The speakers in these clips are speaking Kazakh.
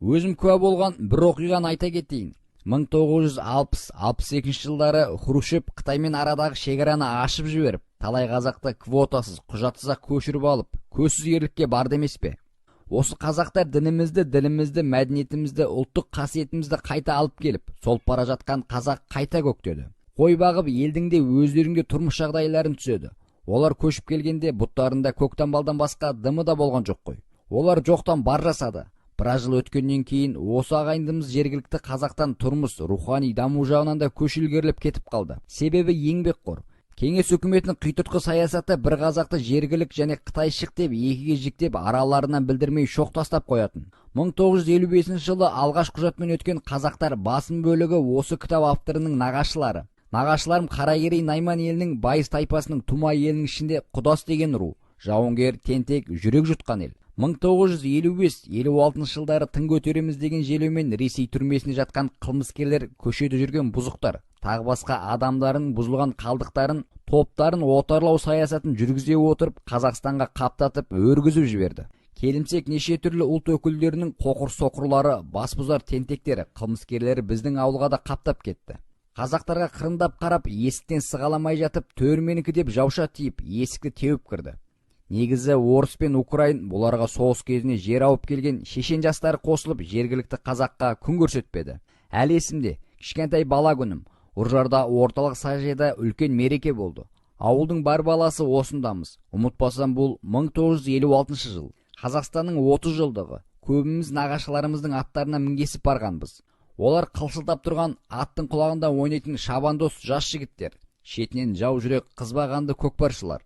Өзім куә болған бір оқиғаны айта кетейін. 1960-62 жылдары Хрущев Қытаймен арадағы шекараны ашып жіберіп, талай қазақты квотасыз, құжатсыз көшіріп алып, көзсіз ерлікке барды емес пе? Осы қазақтар дінімізді, ділімізді, мәдениетімізді, ұлттық қасиетімізді қайта алып келіп, сол бара жатқан қазақ қайта көктеді. Қой бағып елдің де өздерінде тұрмыс жағдайларын түседі. Олар көшіп келгенде бұттарында көктамбалдан басқа дымы да болған жоқ қой. Олар жоқтан бар жасады. Біраз жыл өткеннен кейін осы ағайындымыз жергілікті қазақтан тұрмыс, рухани даму жағынан да көш ілгерілеп кетіп қалды. Себебі еңбекқор. Кеңес үкіметінің қитұртқы саясаты бір қазақты жергілік және қытайшық деп екіге жіктеп араларынан білдірмей шоқ тастап қоятын. 1955 жылы алғаш құжатпен өткен қазақтар басым бөлігі осы кітап авторының нағашылары. Нағашыларым Қаракерей Найман елінің байыз тайпасының Тума елінің ішінде Құдас деген ру, жауынгер, тентек, жүрек жұтқан ел. 1955-56 жылдары тың көтереміз деген желеумен Ресей түрмесіне жатқан қылмыскерлер, көшеде жүрген бұзықтар, тағы басқа адамдардың бұзылған қалдықтарын, топтарын отарлау саясатын жүргізе отырып, Қазақстанға қаптатып, өргізіп жіберді. Келімсек неше түрлі ұлт өкілдерінің қоқыр-соқырлары, басбұзар тентектері, қылмыскерлері біздің ауылға да қаптап кетті. Қазақтарға қырындап қарап, есіктен сығаламай жатып, төрменікі деп жауша тиіп, есікті теуіп кірді. Негізі орыс пен украин бұларға соғыс кезіне жер ауып келген шешен жастары қосылып, жергілікті қазаққа күн көрсетпеді. Әлі есімде, кішкентай бала күнім, Үржарда орталық саяжайда үлкен мереке болды. Ауылдың бар баласы осындамыз. Ұмытпасам, бұл 1956 жыл. Қазақстанның 30 жылдығы. Көбіміз нағашыларымыздың аттарына мінгесіп барғанбыз. Олар қылшылдап тұрған аттың құлағында ойнайтын шабандос жас жігіттер, шетінен жау жүрек қызбағанды көкпаршылар.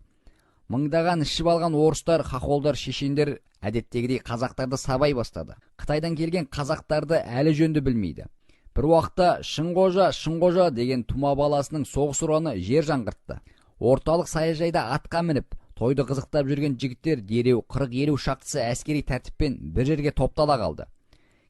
Мыңдаған ішіп алған орыстар, хахолдар, шешендер әдеттегідей қазақтарды сабай бастады. Қытайдан келген қазақтарды әлі жөнді білмейді. Бір уақытта Шыңғожа деген Тума баласының соғыс ұраны жер жаңғыртты. Орталық саяжайда атқа мініп, тойды қызықтап жүрген жігіттер дереу 40-50 шақтысы әскери тәртіппен бір жерге топтала қалды.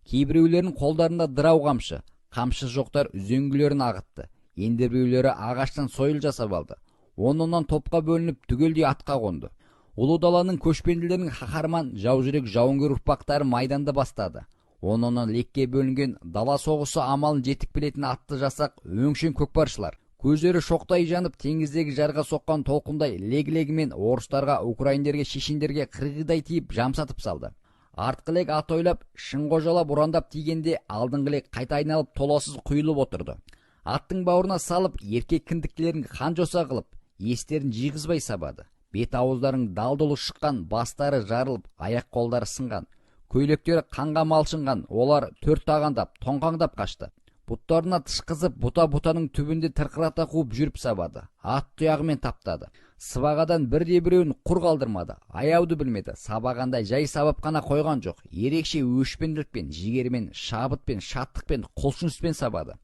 Кейбіреулерінің қолдарында дырау қамшы жоқтар үзеңгілерін ағытты. Енді біреулері ағаштан сойыл жасап алды. Онынан топқа бөлініп түгелдей атқа қонды. Ұлы даланың көшпенділерінің қаһарман жау жүрек жауынгер ұрпақтары майданда бастады. Онынан лекке бөлінген дала соғысы амалын жетік білетін атты жасақ өңшен көкпаршылар. Көздері шоқтай жанып, теңіздегі жарға соққан толқындай лег-легімен орыстарға, украиндерге, шешендерге қырғидай тиіп жамсатып салды. Артқы лек ат ойлап, Шыңғожалап ұрандап тигенде алдыңғы лек қайта айналып толассыз құйылып отырды. Аттың бауырына салып, еркек кіндіктілерін қан жоса қылып, естерін жиғызбай сабады. Бет ауыздарын дал-дұлы шыққан, бастары жарылып, аяқ қолдары сынған. Көйлектері қанға малшынған, олар төрт тағандап, тоңқаңдап қашты. Бұттарына тышқызып, бұта-бұтаның түбінде тырқырата қуып жүріп сабады. Ат тұяғымен таптады. Сыбағадан бірде-біреуін құр қалдырмады. Аяуды білмеді. Сабағандай жай сабап қана қойған жоқ. Ерекше өшпенділікпен, жігермен, шабытпен, шаттықпен, құлшыныспен сабады.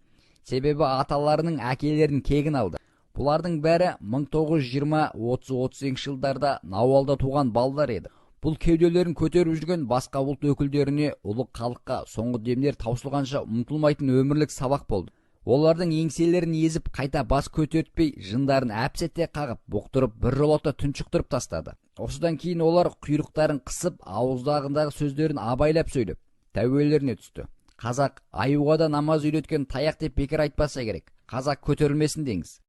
Себебі аталарының әкелерін кегін алды. Бұлардың бәрі 1920-30-30 жылдарда Науалда туған балдар еді. Бұл кеуделерін көтеріп жүрген басқа ұлт өкілдеріне, ұлы халыққа соңғы демдер таусылғанша ұмытылмайтын өмірлік сабақ болды. Олардың еңселерін езіп, қайта бас көтертпей, жындарын әп-сәтте қағып, бұқтырып, бір жолата тұншықтырып тастады. Осыдан кейін олар құйрықтарын қысып, ауыздағындағы сөздерін абайлап сөйлеп, тәуелеріне түсті. Қазақ аюға да намаз үйреткен таяқ деп бекер айтпаса керек. Қазақ көтерілмесін деңіз.